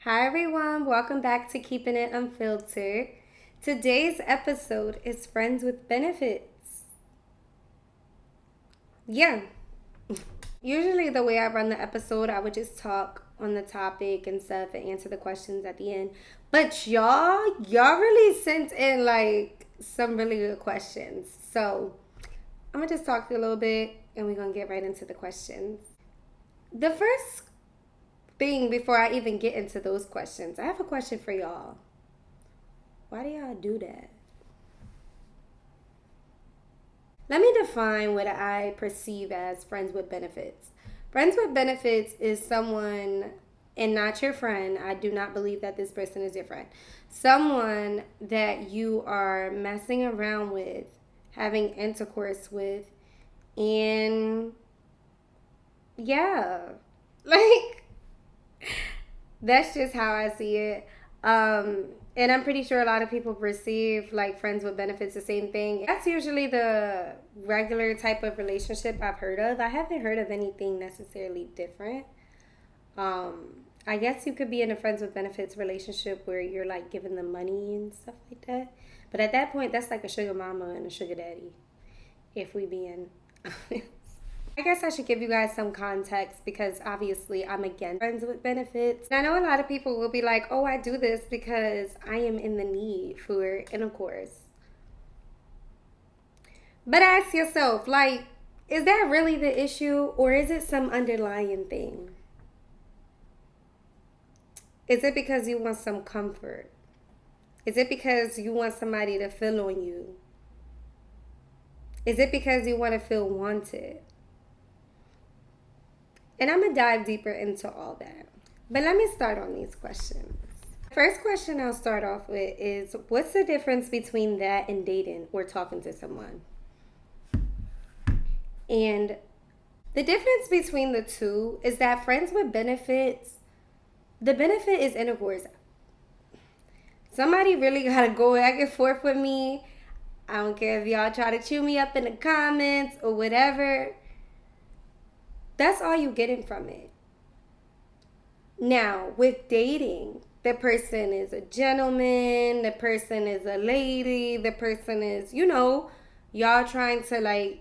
Hi everyone, welcome back to Keeping It Unfiltered. Today's episode is Friends with Benefits. Yeah, usually the way I run the episode, I would just talk on the topic and stuff and answer the questions at the end. But y'all really sent in like some really good questions. So I'm gonna just talk to you a little bit and we're gonna get right into the questions. The first thing before I even get into those questions, I have a question for y'all. Why do y'all do that? Let me define what I perceive as friends with benefits. Friends with benefits is someone, and not your friend. I do not believe that this person is your friend. Someone that you are messing around with, having intercourse with, and yeah, like that's just how I see it. And I'm pretty sure a lot of people perceive like friends with benefits the same thing. That's usually the regular type of relationship I've heard of. I haven't heard of anything necessarily different. I guess you could be in a friends with benefits relationship where you're like giving them money and stuff like that. But at that point, that's like a sugar mama and a sugar daddy, if we being honest. I guess I should give you guys some context because obviously I'm against friends with benefits. And I know a lot of people will be like, oh, I do this because I am in the need for intercourse. But ask yourself, like, is that really the issue or is it some underlying thing? Is it because you want some comfort? Is it because you want somebody to feel on you? Is it because you want to feel wanted? And I'm going to dive deeper into all that. But let me start on these questions. First question I'll start off with is, what's the difference between that and dating or talking to someone? And the difference between the two is that friends with benefits, the benefit is intercourse. Somebody really got to go back and forth with me. I don't care if y'all try to chew me up in the comments or whatever. That's all you getting from it. Now, with dating, the person is a gentleman, the person is a lady, the person is, y'all trying to like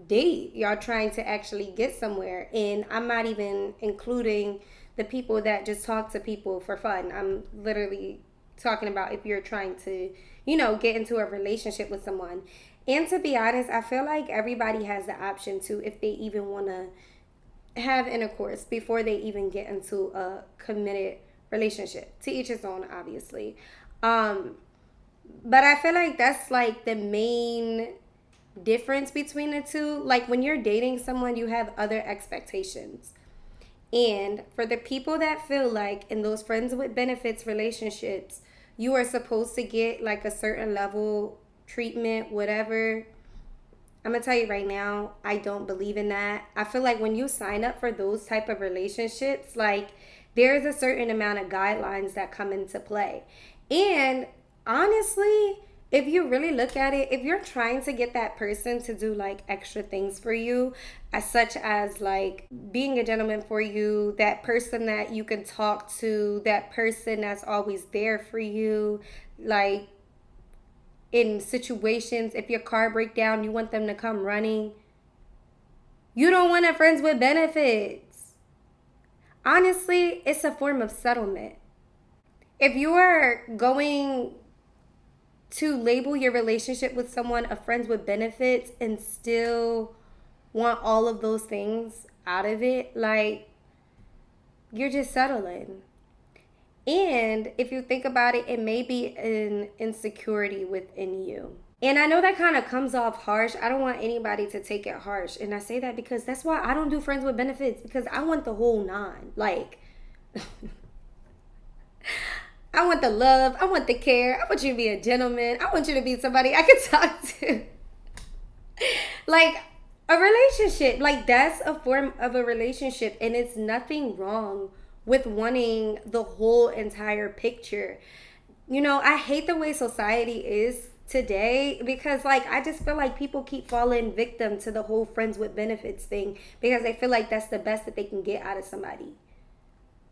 date. Y'all trying to actually get somewhere. And I'm not even including the people that just talk to people for fun. I'm literally talking about if you're trying to, get into a relationship with someone. And to be honest, I feel like everybody has the option to, if they even want to have intercourse before they even get into a committed relationship. To each his own, obviously. But I feel like that's like the main difference between the two. Like when you're dating someone, you have other expectations. And for the people that feel like in those friends with benefits relationships, you are supposed to get like a certain level treatment, whatever. I'm going to tell you right now, I don't believe in that. I feel like when you sign up for those type of relationships, like there's a certain amount of guidelines that come into play. And honestly, if you really look at it, if you're trying to get that person to do like extra things for you, as such as like being a gentleman for you, that person that you can talk to, that person that's always there for you, like in situations, if your car break down, you want them to come running. You don't want a friends with benefits. Honestly, it's a form of settlement. If you are going to label your relationship with someone a friends with benefits and still want all of those things out of it, like you're just settling. And if you think about it, it may be an insecurity within you. And I know that kind of comes off harsh. I don't want anybody to take it harsh. And I say that because that's why I don't do friends with benefits, because I want the whole nine. Like, I want the love. I want the care. I want you to be a gentleman. I want you to be somebody I can talk to. Like, a relationship. Like, that's a form of a relationship. And it's nothing wrong with wanting the whole entire picture. I hate the way society is today because like I just feel like people keep falling victim to the whole friends with benefits thing because they feel like that's the best that they can get out of somebody.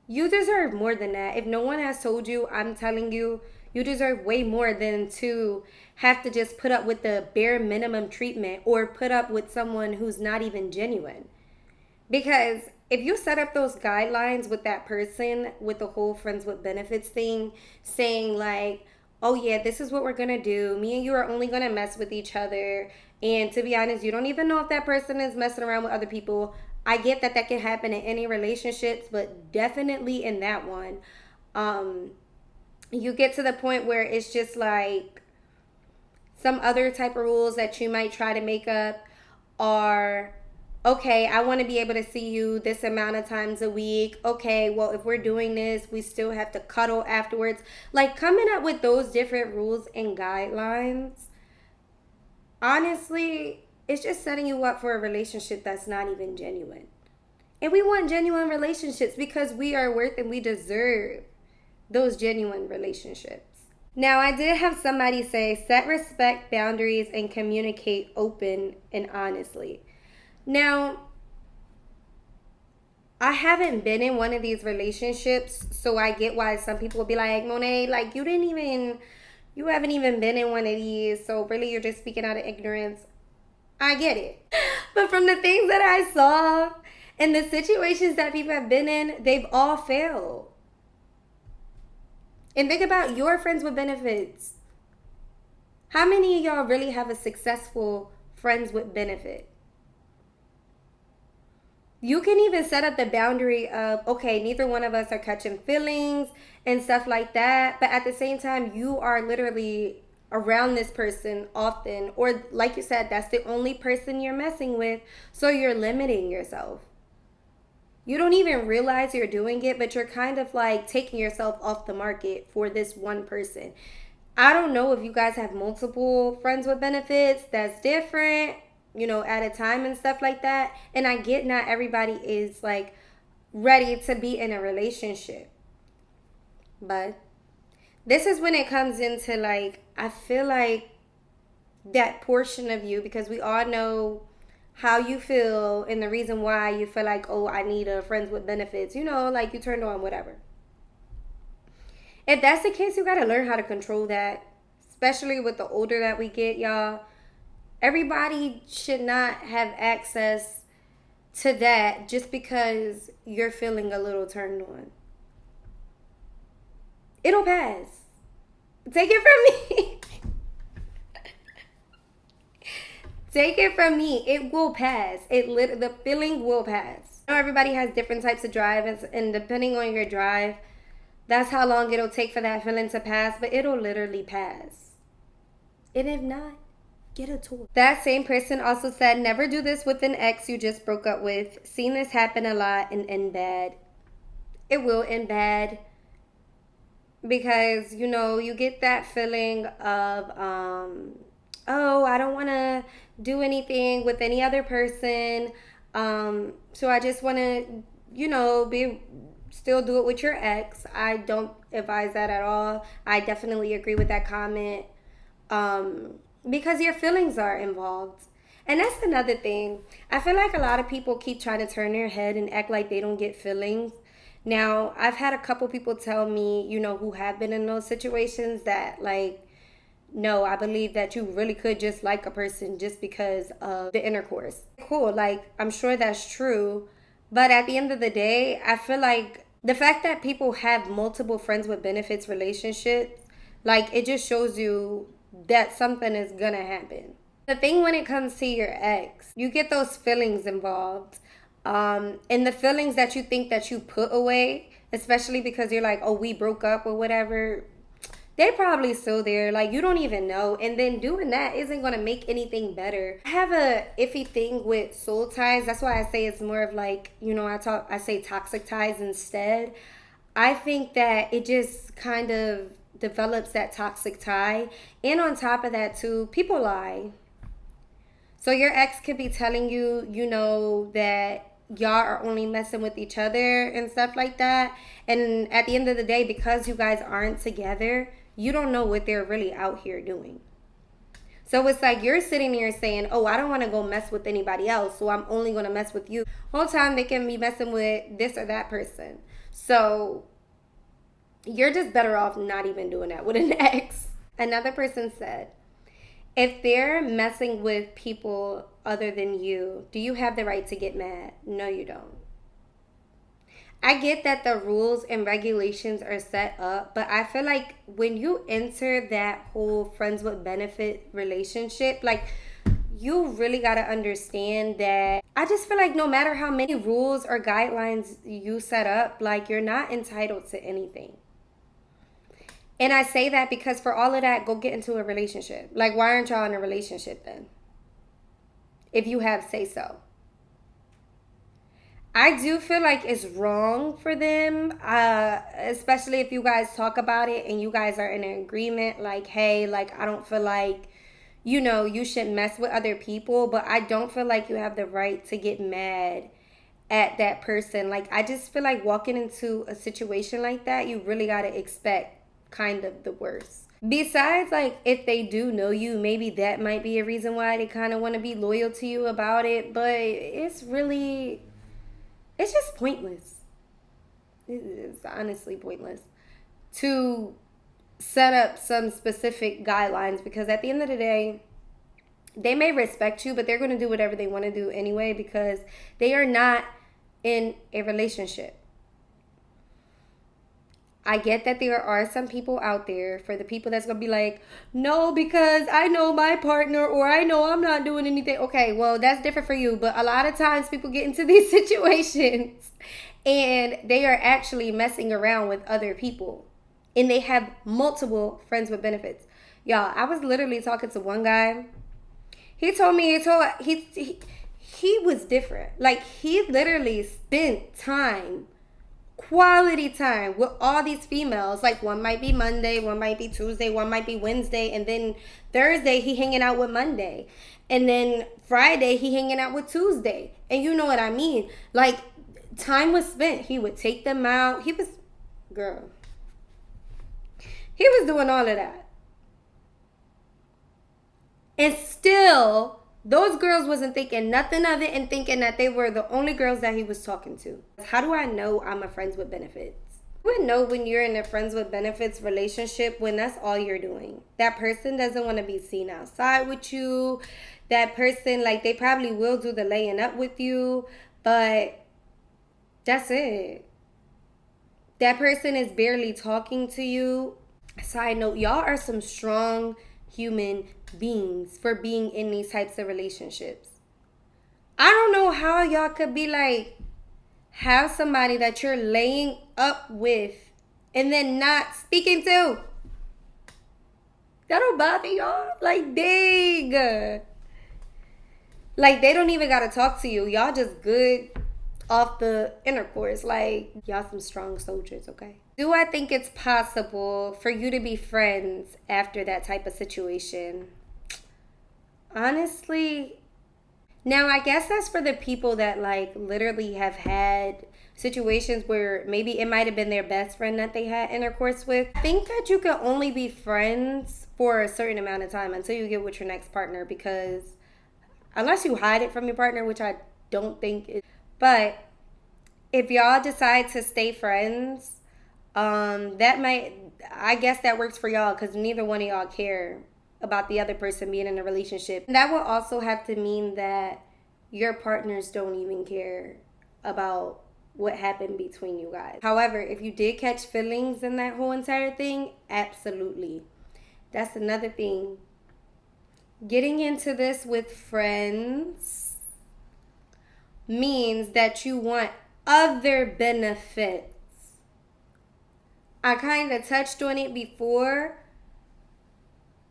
You deserve more than that. If no one has told you, I'm telling you, you deserve way more than to have to just put up with the bare minimum treatment or put up with someone who's not even genuine. Because if you set up those guidelines with that person, with the whole friends with benefits thing, saying like, oh yeah, this is what we're gonna do. Me and you are only gonna mess with each other. And to be honest, you don't even know if that person is messing around with other people. I get that that can happen in any relationships, but definitely in that one. Um, you get to the point where it's just like some other type of rules that you might try to make up are, okay, I want to be able to see you this amount of times a week. Okay, well, if we're doing this, we still have to cuddle afterwards. Like coming up with those different rules and guidelines, honestly, it's just setting you up for a relationship that's not even genuine. And we want genuine relationships because we are worth and we deserve those genuine relationships. Now, I did have somebody say set respect boundaries and communicate open and honestly. Now, I haven't been in one of these relationships, so I get why some people will be like, Monet, like you haven't even been in one of these, so really you're just speaking out of ignorance. I get it. But from the things that I saw and the situations that people have been in, they've all failed. And think about your friends with benefits. How many of y'all really have a successful friends with benefit? You can even set up the boundary of, okay, neither one of us are catching feelings and stuff like that. But at the same time, you are literally around this person often. Or like you said, that's the only person you're messing with. So you're limiting yourself. You don't even realize you're doing it, but you're kind of like taking yourself off the market for this one person. I don't know if you guys have multiple friends with benefits. That's different, at a time and stuff like that. And I get not everybody is like ready to be in a relationship. But this is when it comes into like, I feel like that portion of you, because we all know how you feel and the reason why you feel like, oh, I need a friends with benefits, like you turned on whatever. If that's the case, you got to learn how to control that, especially with the older that we get, y'all. Everybody should not have access to that just because you're feeling a little turned on. It'll pass. Take it from me. Take it from me. It will pass. The feeling will pass. I know everybody has different types of drive, and depending on your drive, that's how long it'll take for that feeling to pass, but it'll literally pass. And if not, get a tour. That same person also said, never do this with an ex you just broke up with. Seen this happen a lot and end bad. It will end bad. Because, you get that feeling of, oh, I don't want to do anything with any other person. So I just want to, still do it with your ex. I don't advise that at all. I definitely agree with that comment. Because your feelings are involved. And that's another thing. I feel like a lot of people keep trying to turn their head and act like they don't get feelings. Now, I've had a couple people tell me, who have been in those situations that, like, no, I believe that you really could just like a person just because of the intercourse. Cool, like, I'm sure that's true. But at the end of the day, I feel like the fact that people have multiple friends with benefits relationships, like, it just shows you that something is gonna happen. The thing when it comes to your ex, you get those feelings involved. And the feelings that you think that you put away, especially because you're like, oh, we broke up or whatever, they're probably still there. Like, you don't even know. And then doing that isn't going to make anything better. I have a iffy thing with soul ties. That's why I say it's more of like, I say toxic ties instead. I think that it just kind of develops that toxic tie. And on top of that too, people lie. So your ex could be telling you, that y'all are only messing with each other and stuff like that. And at the end of the day, because you guys aren't together, you don't know what they're really out here doing. So it's like you're sitting there saying, oh, I don't want to go mess with anybody else, so I'm only going to mess with you. Whole time they can be messing with this or that person. So you're just better off not even doing that with an ex. Another person said, if they're messing with people other than you, do you have the right to get mad? No, you don't. I get that the rules and regulations are set up, but I feel like when you enter that whole friends with benefit relationship, like, you really got to understand that I just feel like no matter how many rules or guidelines you set up, like, you're not entitled to anything. And I say that because for all of that, go get into a relationship. Like, why aren't y'all in a relationship then? If you have say so. I do feel like it's wrong for them, especially if you guys talk about it and you guys are in an agreement, like, hey, like, I don't feel like, you should mess with other people, but I don't feel like you have the right to get mad at that person. Like, I just feel like walking into a situation like that, you really got to expect kind of the worst. Besides, like, if they do know you, maybe that might be a reason why they kind of want to be loyal to you about it, but it's just pointless. It's honestly pointless to set up some specific guidelines, because at the end of the day, they may respect you, but they're going to do whatever they want to do anyway, because they are not in a relationship. I get that there are some people out there, for the people that's going to be like, no, because I know my partner, or I know I'm not doing anything. Okay, well, that's different for you. But a lot of times people get into these situations and they are actually messing around with other people. And they have multiple friends with benefits. Y'all, I was literally talking to one guy. He told me, he was different. Like, he literally spent quality time with all these females. Like, one might be Monday, one might be Tuesday, one might be Wednesday, and then Thursday he hanging out with Monday, and then Friday he hanging out with Tuesday. And you know what I mean? Like, time was spent. He would take them out. He was doing all of that, and still those girls wasn't thinking nothing of it and thinking that they were the only girls that he was talking to. How do I know I'm a friends with benefits? You would know when you're in a friends with benefits relationship when that's all you're doing. That person doesn't want to be seen outside with you. That person, like, they probably will do the laying up with you, but that's it. That person is barely talking to you. Side note, y'all are some strong human beings for being in these types of relationships. I don't know how y'all could be like, have somebody that you're laying up with and then not speaking to. That don't bother y'all? Like, dang. Like, they don't even gotta talk to you. Y'all just good off the intercourse. Like, y'all some strong soldiers, okay? Do I think it's possible for you to be friends after that type of situation? Honestly, now I guess that's for the people that, like, literally have had situations where maybe it might have been their best friend that they had intercourse with. I think that you can only be friends for a certain amount of time until you get with your next partner, because unless you hide it from your partner, which I don't think is, but if y'all decide to stay friends, I guess that works for y'all, because neither one of y'all care about the other person being in a relationship. And that will also have to mean that your partners don't even care about what happened between you guys. However, if you did catch feelings in that whole entire thing, absolutely. That's another thing. Getting into this with friends means that you want other benefits. I kind of touched on it before.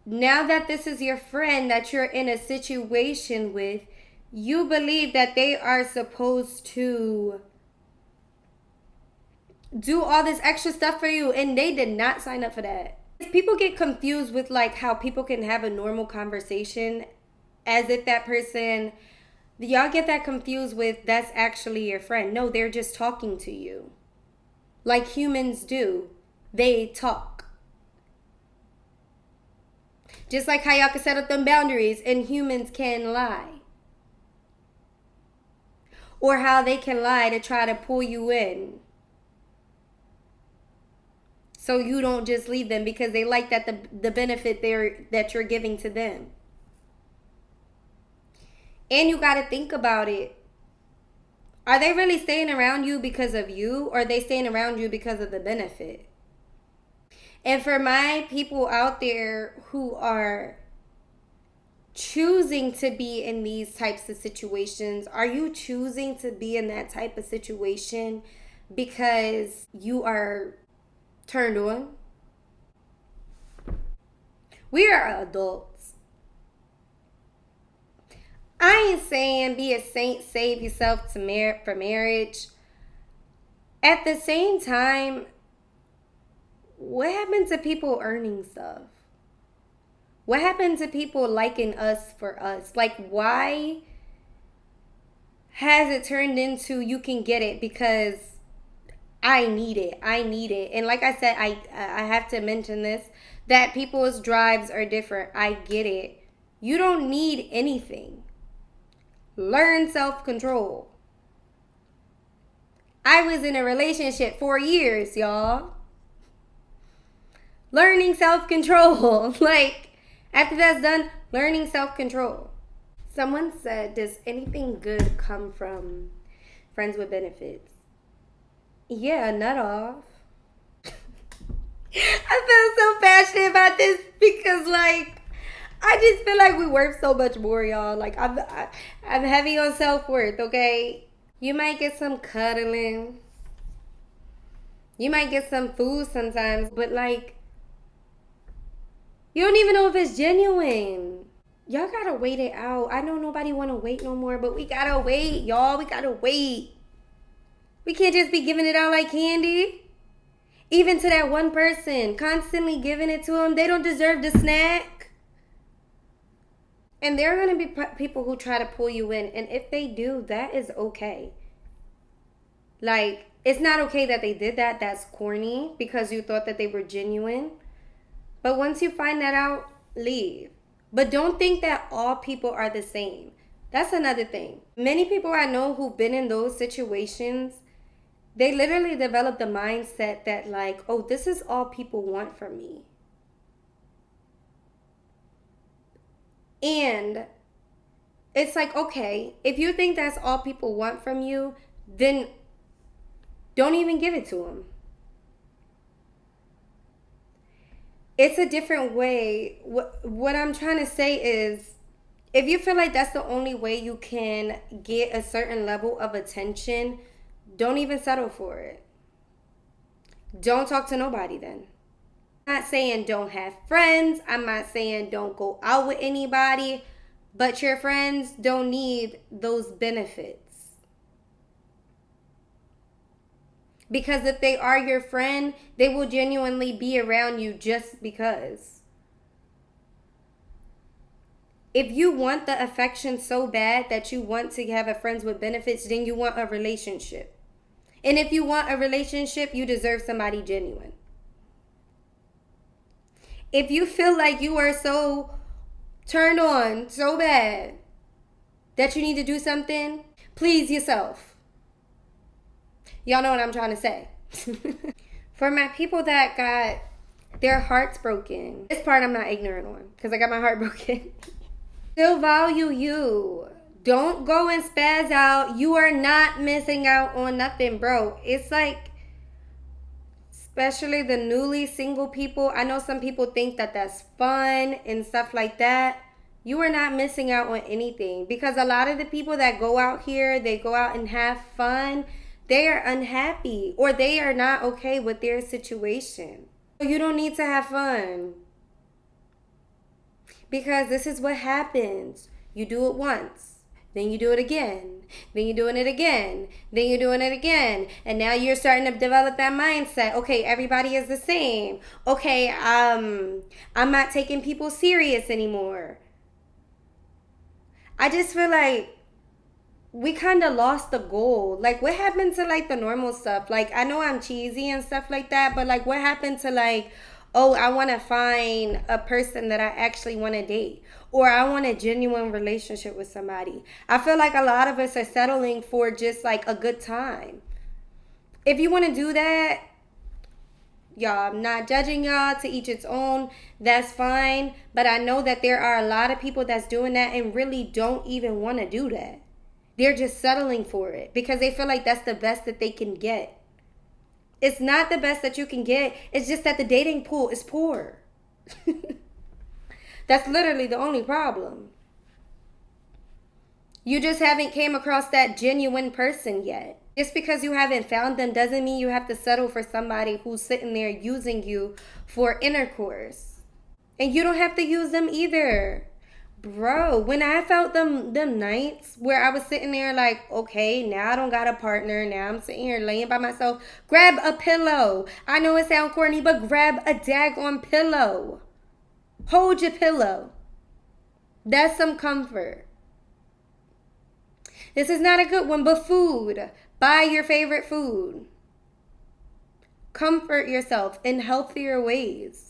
Now that this is your friend that you're in a situation with, you believe that they are supposed to do all this extra stuff for you, and they did not sign up for that. People get confused with, like, how people can have a normal conversation as if that person, y'all get that confused with that's actually your friend. No, they're just talking to you like humans do. They talk. Just like how y'all can set up them boundaries and humans can lie. Or how they can lie to try to pull you in. so you don't just leave them because they like that the benefit that you're giving to them. And you got to think about it. Are they really staying around you because of you, or are they staying around you because of the benefit? And for my people out there who are choosing to be in these types of situations, are you choosing to be in that type of situation because you are turned on? We are adults. I ain't saying be a saint, save yourself for marriage. At the same time, what happened to people earning stuff? What happened to people liking us for us? Like, why has it turned into you can get it because I need it. I need it. And like I said, I have to mention this, that people's drives are different. I get it. You don't need anything. Learn self-control. I was in a relationship for years, y'all. Learning self-control. Like, after that's done, learning self-control. Someone said, does anything good come from friends with benefits? Yeah, nut off. I feel so passionate about this because, like, I just feel like we worth so much more, y'all. Like, I'm heavy on self-worth, okay? You might get some cuddling. You might get some food sometimes, but, like, you don't even know if it's genuine. Y'all gotta wait it out. I know nobody wanna wait no more, but we gotta wait, y'all. We gotta wait. We can't just be giving it out like candy. Even to that one person, constantly giving it to them. They don't deserve the snack. And there are going to be people who try to pull you in. And if they do, that is okay. Like, it's not okay that they did that. That's corny because you thought that they were genuine. But once you find that out, leave. But don't think that all people are the same. That's another thing. Many people I know who've been in those situations, they literally develop the mindset that, like, oh, this is all people want from me. And it's like, okay, if you think that's all people want from you, then don't even give it to them. It's a different way. What I'm trying to say is, if you feel like that's the only way you can get a certain level of attention, don't even settle for it. Don't talk to nobody then. I'm not saying don't have friends. I'm not saying don't go out with anybody. But your friends don't need those benefits. Because if they are your friend, they will genuinely be around you just because. If you want the affection so bad that you want to have a friends with benefits, then you want a relationship. And if you want a relationship, you deserve somebody genuine. If you feel like you are so turned on so bad that you need to do something, please yourself. Y'all know what I'm trying to say. For my people that got their hearts broken, this part I'm not ignorant on because I got my heart broken. Still value you. Don't go and spaz out. You are not missing out on nothing, bro. It's like, especially the newly single people. I know some people think that that's fun and stuff like that. You are not missing out on anything because a lot of the people that go out here, they go out and have fun. They are unhappy or they are not okay with their situation. You don't need to have fun. Because this is what happens. You do it once. Then you do it again. Then you're doing it again. Then you're doing it again. And now you're starting to develop that mindset. Okay, everybody is the same. Okay, I'm not taking people serious anymore. I just feel like we kind of lost the goal. Like, what happened to, like, the normal stuff? Like, I know I'm cheesy and stuff like that, but, like, what happened to, like, oh, I want to find a person that I actually want to date, or I want a genuine relationship with somebody? I feel like a lot of us are settling for just, like, a good time. If you want to do that, Y'all, I'm not judging y'all, to each its own. That's fine. But I know that there are a lot of people that's doing that and really don't even want to do that. They're just settling for it because they feel like that's the best that they can get. It's not the best that you can get. It's just that the dating pool is poor. That's literally the only problem. You just haven't came across that genuine person yet. Just because you haven't found them doesn't mean you have to settle for somebody who's sitting there using you for intercourse. And you don't have to use them either. Bro, when I felt them nights where I was sitting there like, okay, now I don't got a partner. Now I'm sitting here laying by myself. Grab a pillow. I know it sounds corny, but grab a daggone pillow. Hold your pillow. That's some comfort. This is not a good one, but food. Buy your favorite food. Comfort yourself in healthier ways.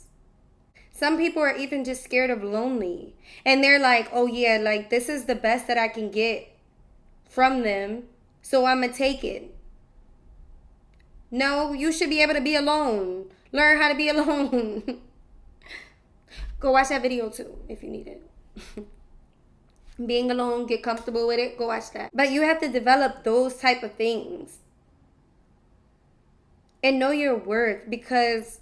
Some people are even just scared of lonely. And they're like, oh yeah, like this is the best that I can get from them, so I'm going to take it. No, you should be able to be alone. Learn how to be alone. Go watch that video too, if you need it. Being alone, get comfortable with it, go watch that. But you have to develop those type of things. And know your worth, because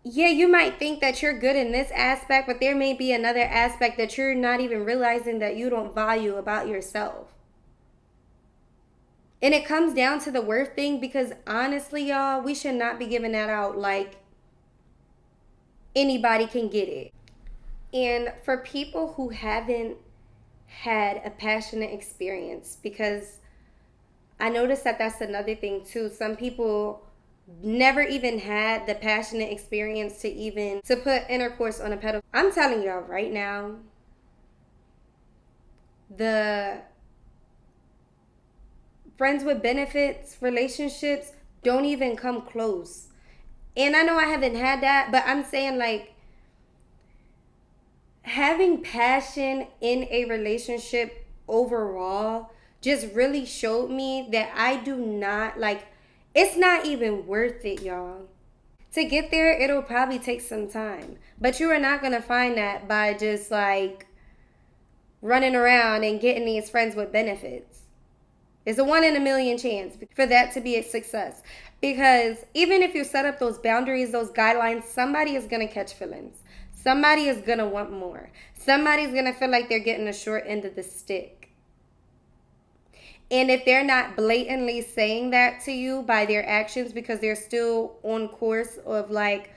yeah, you might think that you're good in this aspect, but there may be another aspect that you're not even realizing that you don't value about yourself. And it comes down to the worth thing, because honestly, y'all, we should not be giving that out like anybody can get it. And for people who haven't had a passionate experience, because I noticed that that's another thing too. Some people never even had the passionate experience to put intercourse on a pedestal. I'm telling y'all right now, the friends with benefits relationships don't even come close. And I know I haven't had that, but I'm saying like, having passion in a relationship overall just really showed me that I do not, like, it's not even worth it, y'all. To get there, it'll probably take some time. But you are not going to find that by just, like, running around and getting these friends with benefits. It's a 1 in a million chance for that to be a success. Because even if you set up those boundaries, those guidelines, somebody is going to catch feelings. Somebody is going to want more. Somebody's going to feel like they're getting a short end of the stick. And if they're not blatantly saying that to you by their actions, because they're still on course of like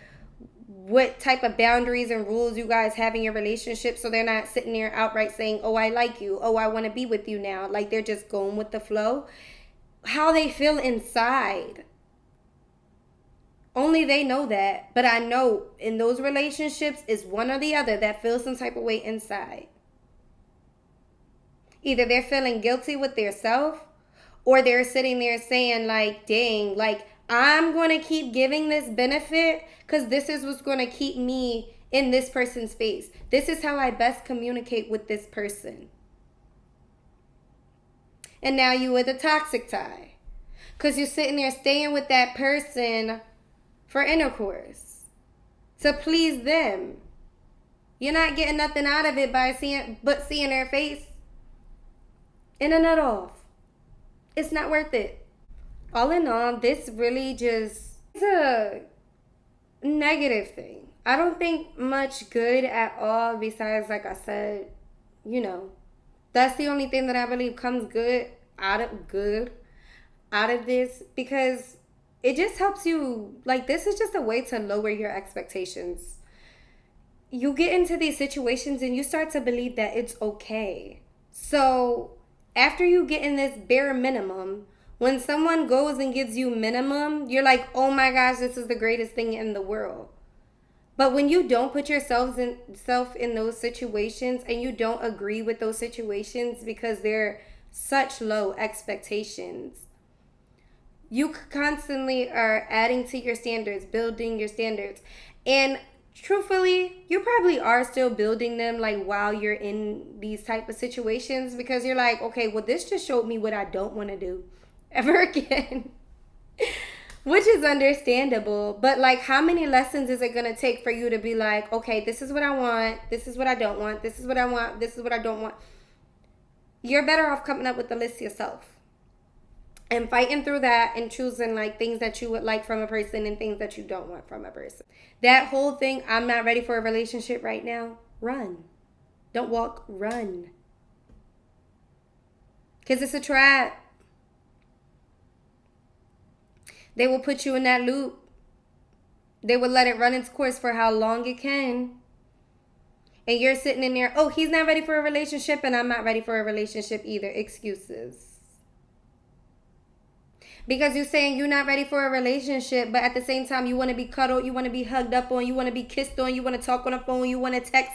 what type of boundaries and rules you guys have in your relationship, so they're not sitting there outright saying, oh, I like you. Oh, I want to be with you now. Like they're just going with the flow. How they feel inside, only they know that. But I know in those relationships, it's one or the other that feels some type of way inside. Either they're feeling guilty with their self, or they're sitting there saying like, dang, like I'm going to keep giving this benefit because this is what's going to keep me in this person's face. This is how I best communicate with this person. And now you with a toxic tie, because you're sitting there staying with that person for intercourse, to please them. You're not getting nothing out of it by seeing their face in a nut off. It's not worth it. All in all, this really just is a negative thing. I don't think much good at all, besides, like I said, that's the only thing that I believe comes out of this, because it just helps you, like, this is just a way to lower your expectations. You get into these situations and you start to believe that it's okay. So after you get in this bare minimum, when someone goes and gives you minimum, you're like, oh my gosh, this is the greatest thing in the world. But when you don't put yourself in those situations, and you don't agree with those situations because they're such low expectations, you constantly are adding to your standards, building your standards. And truthfully, you probably are still building them like while you're in these type of situations, because you're like, okay, well, this just showed me what I don't want to do ever again. Which is understandable. But like, how many lessons is it going to take for you to be like, okay, this is what I want. This is what I don't want. This is what I want. This is what I don't want. You're better off coming up with the list yourself. And fighting through that and choosing like things that you would like from a person and things that you don't want from a person. That whole thing, I'm not ready for a relationship right now. Run. Don't walk, run. Because it's a trap. They will put you in that loop. They will let it run its course for how long it can. And you're sitting in there, oh, he's not ready for a relationship and I'm not ready for a relationship either. Excuses. Because you're saying you're not ready for a relationship, but at the same time, you want to be cuddled, you want to be hugged up on, you want to be kissed on, you want to talk on the phone, you want to text,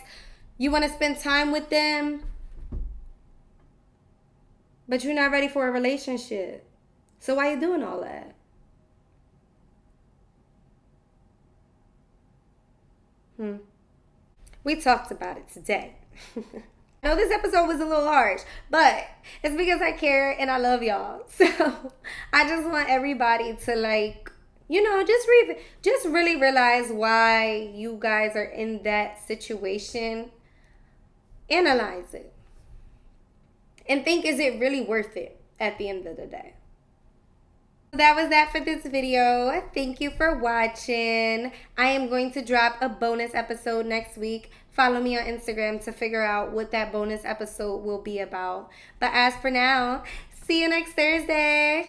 you want to spend time with them. But you're not ready for a relationship. So why are you doing all that? We talked about it today. I know this episode was a little harsh, but it's because I care and I love y'all. So I just want everybody to like, you know, just really realize why you guys are in that situation. Analyze it. And think, is it really worth it at the end of the day? That was that for this video. Thank you for watching. I am going to drop a bonus episode next week. Follow me on Instagram to figure out what that bonus episode will be about. But as for now, see you next Thursday.